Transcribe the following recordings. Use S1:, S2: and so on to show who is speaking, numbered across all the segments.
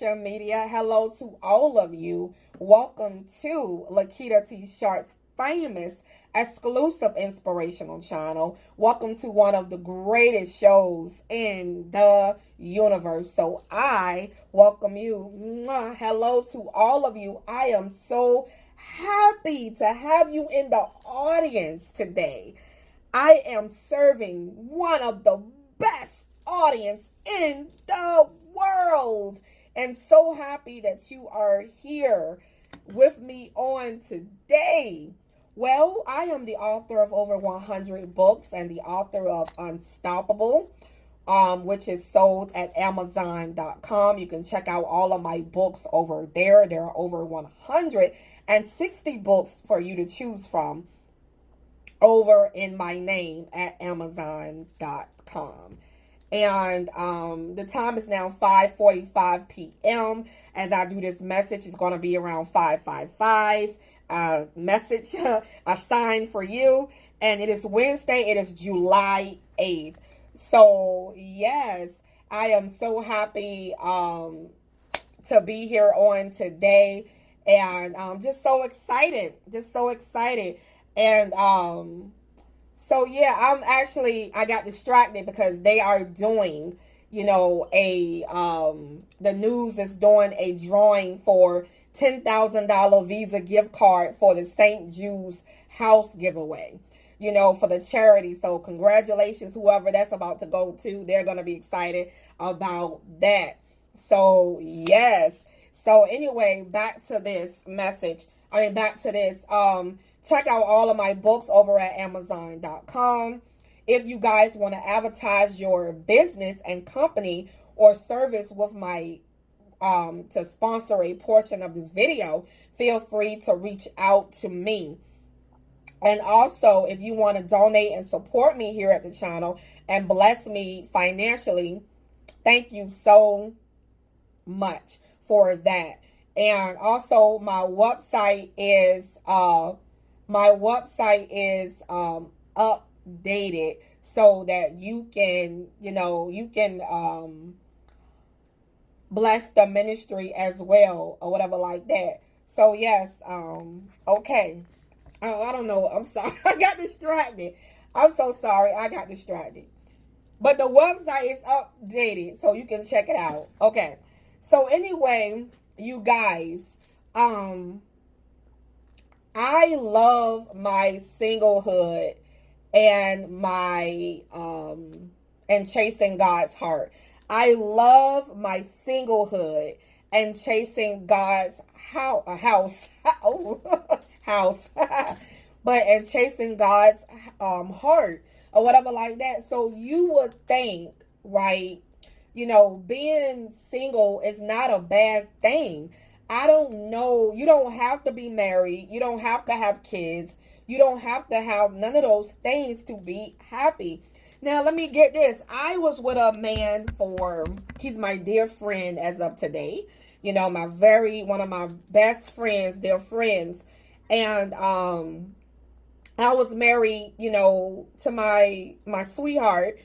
S1: social media. Hello to all of you. Welcome to Lakita T. Sharp's famous exclusive inspirational channel. Welcome to one of the greatest shows in the universe. So I welcome you. Hello to all of you. I am so happy to have you in the audience today. I am serving one of the best audience in the world, and so happy that you are here with me on today. Well, I am the author of over 100 books and the author of Unstoppable, which is sold at Amazon.com. You can check out all of my books over there. There are over 160 books for you to choose from over in my name at Amazon.com. And the time is now 5:45 p.m. As I do this message, it's going to be around 5:55. Message assigned for you. And it is Wednesday. It is July 8th. So, yes, I am so happy to be here on today. And just so excited. And so yeah, I got distracted because they are doing, the news is doing a drawing for $10,000 Visa gift card for the St. Jude's house giveaway, for the charity. So congratulations, whoever that's about to go to. They're going to be excited about that. So yes. So anyway, back to this. Check out all of my books over at Amazon.com. If you guys want to advertise your business and company or service with my, to sponsor a portion of this video, feel free to reach out to me. And also, if you want to donate and support me here at the channel and bless me financially, thank you so much for that. And also, my website is updated so that you can bless the ministry as well or whatever like that. So yes, okay. I don't know. I'm sorry. I got distracted. I'm so sorry. I got distracted. But the website is updated so you can check it out. Okay. So anyway, you guys, I love my singlehood and my and chasing God's heart. I love my singlehood and chasing God's house, but and chasing God's heart or whatever like that. So you would think, right? Being single is not a bad thing. I don't know. You don't have to be married. You don't have to have kids. You don't have to have none of those things to be happy. Now, let me get this. I was with a man he's my dear friend as of today. One of my best friends, they're friends. And I was married, to my sweetheart,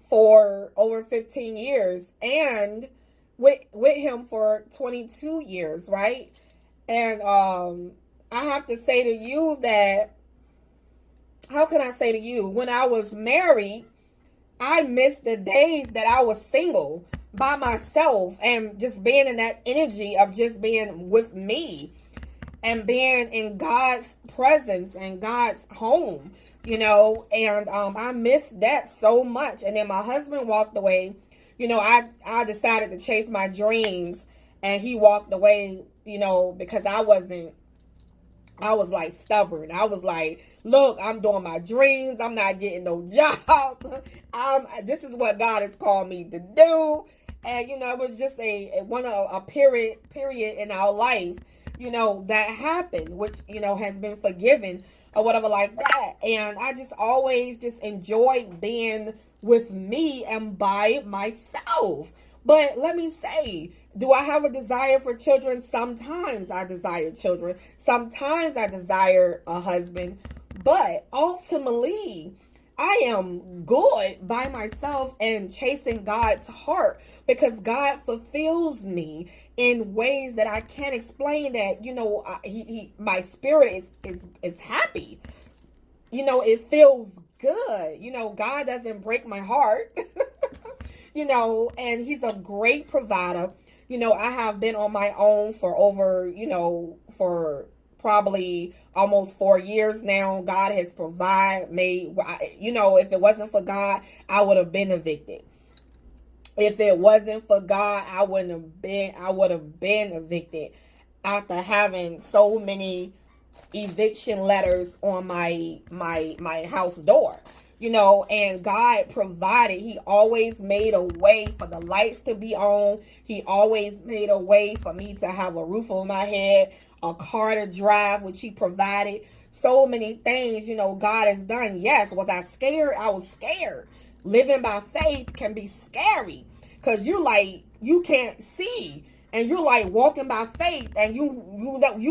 S1: for over 15 years. And with him for 22 years, right? And I have to say to you that, how can I say to you, when I was married, I missed the days that I was single by myself and just being in that energy of just being with me and being in God's presence and God's home, and I missed that so much. And then my husband walked away. I decided to chase my dreams, and he walked away, because I was like stubborn. I was like, look, I'm doing my dreams. I'm not getting no job. This is what God has called me to do. And, it was just a period in our life, that happened, which, has been forgiven or whatever like that. And I just always just enjoyed being with me and by myself. But let me say, do I have a desire for children? Sometimes I desire children. Sometimes I desire a husband. But ultimately, I am good by myself and chasing God's heart, because God fulfills me in ways that I can't explain. That, my spirit is happy. It feels good. God doesn't break my heart. And he's a great provider. I have been on my own for over, for probably almost 4 years now. God has provided me. If it wasn't for God, I would have been evicted. If it wasn't for God, I would have been evicted after having so many eviction letters on my house door. And God provided. He always made a way for the lights to be on. He always made a way for me to have a roof over my head, a car to drive, which he provided. So many things, God has done. Yes, was I scared? I was scared. Living by faith can be scary, because you can't see, and you're like walking by faith, and you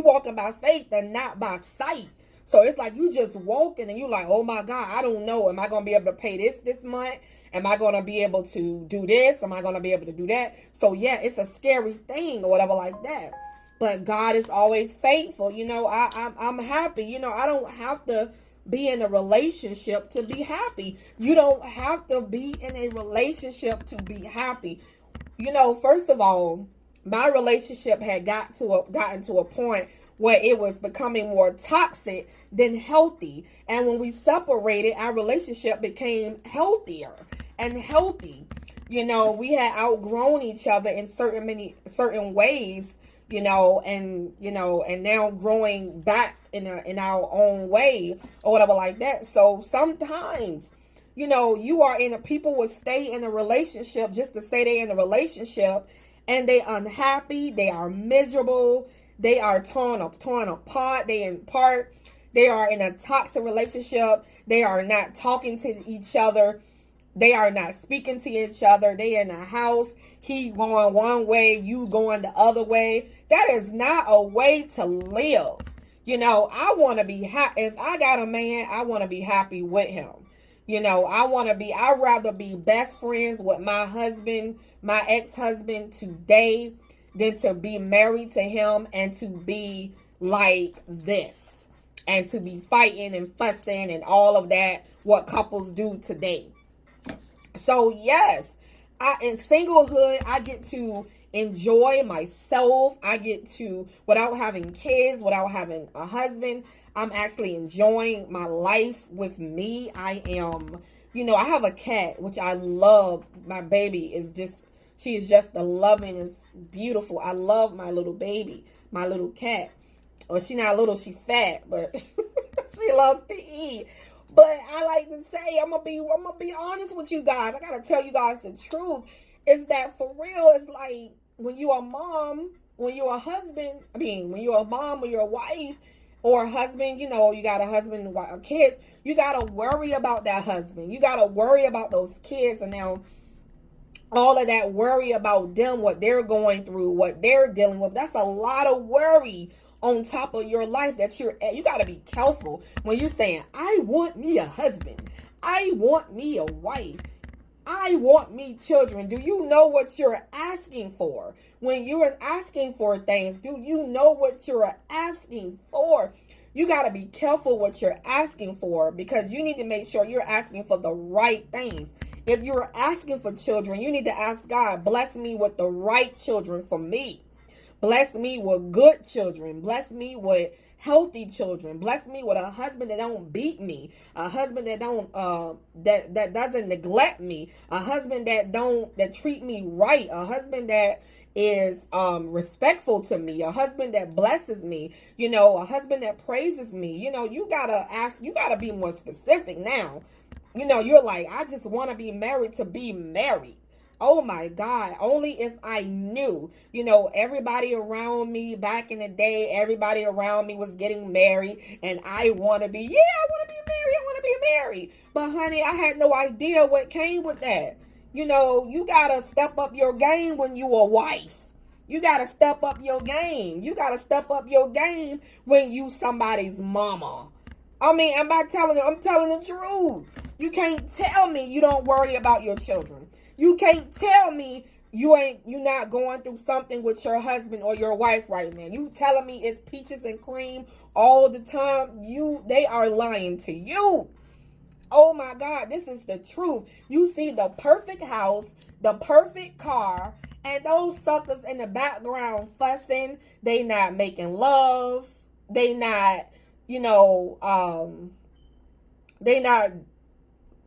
S1: walking by faith and not by sight. So it's like you just walking and you like, oh my God, I don't know. Am I going to be able to pay this month? Am I going to be able to do this? Am I going to be able to do that? So yeah, it's a scary thing or whatever like that. But God is always faithful. I'm happy. I don't have to be in a relationship to be happy. You don't have to be in a relationship to be happy. First of all, my relationship had gotten to a point where it was becoming more toxic than healthy. And when we separated, our relationship became healthier and healthy. We had outgrown each other in certain ways, and now growing back in our own way or whatever like that. So sometimes, people will stay in a relationship just to say they're in a relationship, and they unhappy, they are miserable, they are torn apart, they are in a toxic relationship, they are not talking to each other, they are not speaking to each other, they in a house, he going one way, you going the other way. That is not a way to live. I want to be happy. If I got a man, I want to be happy with him. I'd rather be best friends with my husband, my ex-husband today, than to be married to him and to be like this and to be fighting and fussing and all of that, what couples do today. So yes, in singlehood, I get to enjoy myself. I get to, without having kids, without having a husband, I'm actually enjoying my life with me. I am, I have a cat, which I love. My baby she is just the lovingest, beautiful. I love my little baby, my little cat. Well, she not little, she fat, but she loves to eat. But I like to say, I'm gonna be honest with you guys. I gotta tell you guys the truth. Is that for real? It's like when you're a mom, when you're a husband. When you're a mom or you're a wife or a husband. You got a husband and kids. You gotta worry about that husband. You gotta worry about those kids, and now all of that worry about them, what they're going through, what they're dealing with. That's a lot of worry on top of your life that you got to be careful when you're saying, I want me a husband, I want me a wife, I want me children. Do you know what you're asking for? When you're asking for things, do you know what you're asking for? You got to be careful what you're asking for, because you need to make sure you're asking for the right things. If you're asking for children, you need to ask God, bless me with the right children for me. Bless me with good children. Bless me with healthy children. Bless me with a husband that don't beat me. A husband that don't that doesn't neglect me. A husband that treat me right. A husband that is respectful to me. A husband that blesses me. A husband that praises me. You gotta be more specific now. You're like, I just want to be married to be married. Oh my God, only if I knew. Everybody around me back in the day, everybody around me was getting married, and I want to be married, I want to be married. But honey, I had no idea what came with that. You got to step up your game when you a wife. You got to step up your game. You got to step up your game when you somebody's mama. I'm telling the truth. You can't tell me you don't worry about your children. You can't tell me you're not going through something with your husband or your wife right now. You telling me it's peaches and cream all the time. They are lying to you. Oh my God, this is the truth. You see the perfect house, the perfect car, and those suckers in the background fussing. They not making love. They not, they not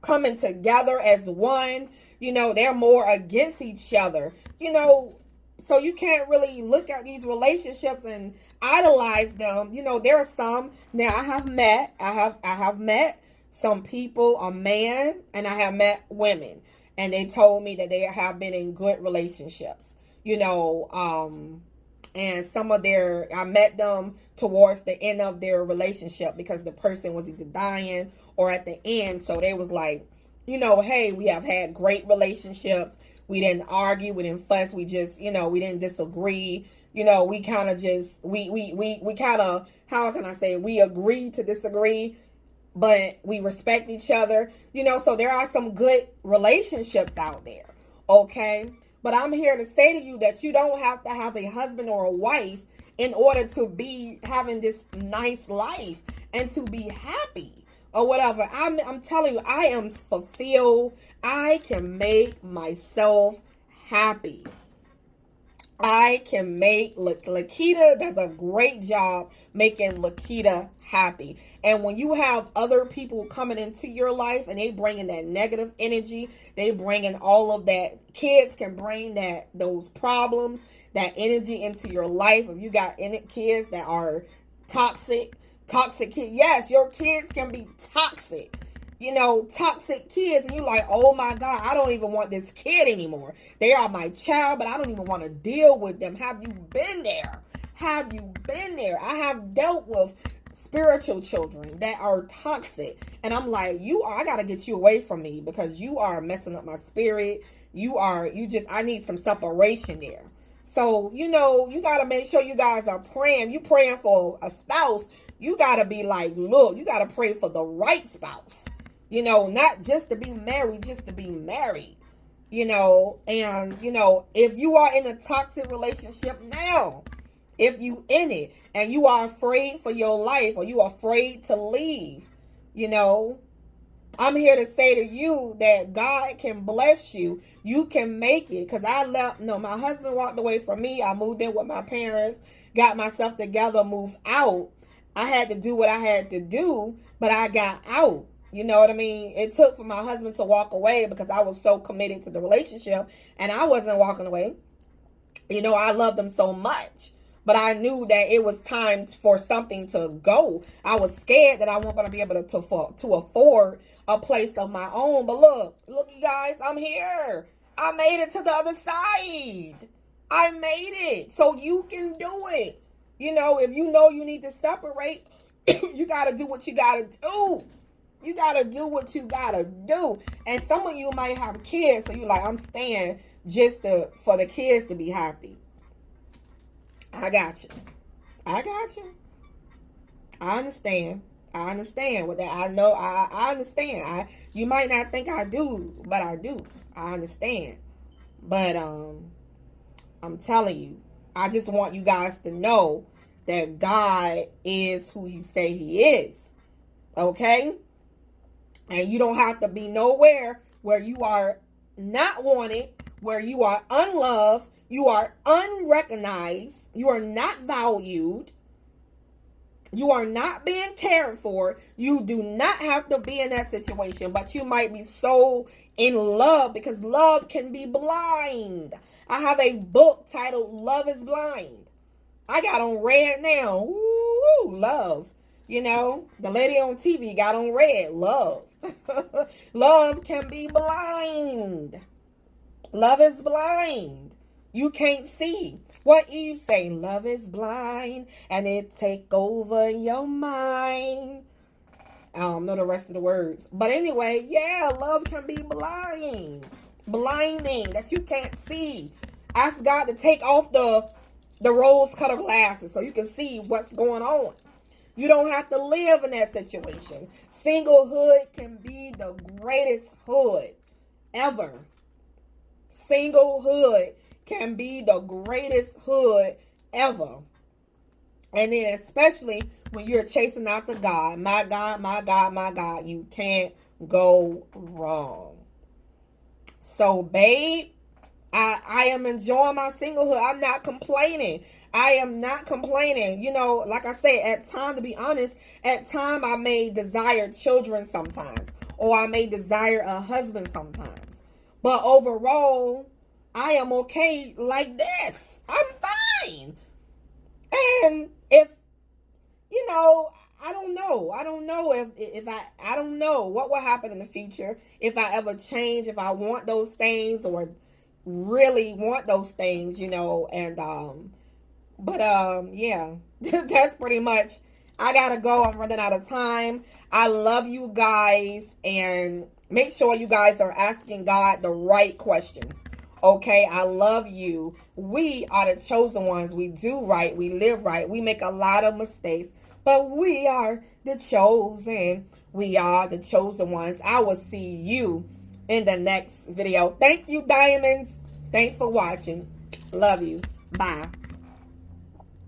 S1: coming together as one. They're more against each other. So you can't really look at these relationships and idolize them. There are some now I have met some people, a man, and I have met women, and they told me that they have been in good relationships. And I met them towards the end of their relationship because the person was either dying or at the end. So they was like, hey, we have had great relationships. We didn't argue. We didn't fuss. We just, we didn't disagree. We kind of just, we kind of, how can I say, we agreed to disagree, but we respect each other. So there are some good relationships out there. Okay. But I'm here to say to you that you don't have to have a husband or a wife in order to be having this nice life and to be happy or whatever. I'm telling you, I am fulfilled. I can make myself happy. I can make Lakita does a great job making Lakita happy. And when you have other people coming into your life and they bringing that negative energy, they bringing all of that. Kids can bring those problems, that energy into your life. If you got kids that are toxic kids, yes, your kids can be toxic. Toxic kids, and you're like, oh my God, I don't even want this kid anymore. They are my child, but I don't even want to deal with them. Have you been there? Have you been there? I have dealt with spiritual children that are toxic, and I'm like, I got to get you away from me because you are messing up my spirit. I need some separation there. So, you got to make sure you guys are praying. You praying for a spouse, you got to be like, look, you got to pray for the right spouse. Not just to be married, just to be married. And, if you are in a toxic relationship now, if you in it and you are afraid for your life or you are afraid to leave, I'm here to say to you that God can bless you. You can make it. Because my husband walked away from me. I moved in with my parents, got myself together, moved out. I had to do what I had to do, but I got out. You know what I mean? It took for my husband to walk away because I was so committed to the relationship and I wasn't walking away. I loved him so much, but I knew that it was time for something to go. I was scared that I wasn't going to be able to afford a place of my own. But look, you guys, I'm here. I made it to the other side. I made it. So you can do it. If you need to separate, you got to do what you got to do. You got to do what you got to do. And some of you might have kids, so you're like, I'm staying just for the kids to be happy. I got you. I understand. With that. I know. I understand. You might not think I do, but I do. I understand. But I'm telling you, I just want you guys to know that God is who He say He is. Okay? And you don't have to be nowhere where you are not wanted, where you are unloved, you are unrecognized, you are not valued, you are not being cared for. You do not have to be in that situation, but you might be so in love because love can be blind. I have a book titled Love is Blind. I got on red now. Ooh, love. The lady on TV got on red. Love. Love can be blind. Love is blind. You can't see. What Eve say? Love is blind and it take over your mind. I don't know the rest of the words. But anyway, yeah, love can be blind. Blinding that you can't see. Ask God to take off the rose-colored glasses so you can see what's going on. You don't have to live in that situation. Singlehood can be the greatest hood ever. Singlehood can be the greatest hood ever. And then especially when you're chasing after God. My God, my God, my God. You can't go wrong. So, babe, I am enjoying my singlehood. I'm not complaining. I am not complaining. You know, like I said, at time, to be honest, at time I may desire children sometimes. Or I may desire a husband sometimes. But overall, I am okay like this. I'm fine. And if, you know, I don't know. I don't know if I don't know what will happen in the future. If I ever change, if I want those things or really want those things, you know, and yeah. That's pretty much, I gotta go. I'm running out of time. I love you guys, and make sure you guys are asking God the right questions. Okay, I love you. We are the chosen ones. We do right. We live right. We make a lot of mistakes, but we are the chosen. We are the chosen ones. I will see you in the next video. Thank you, diamonds. Thanks for watching. Love you. Bye.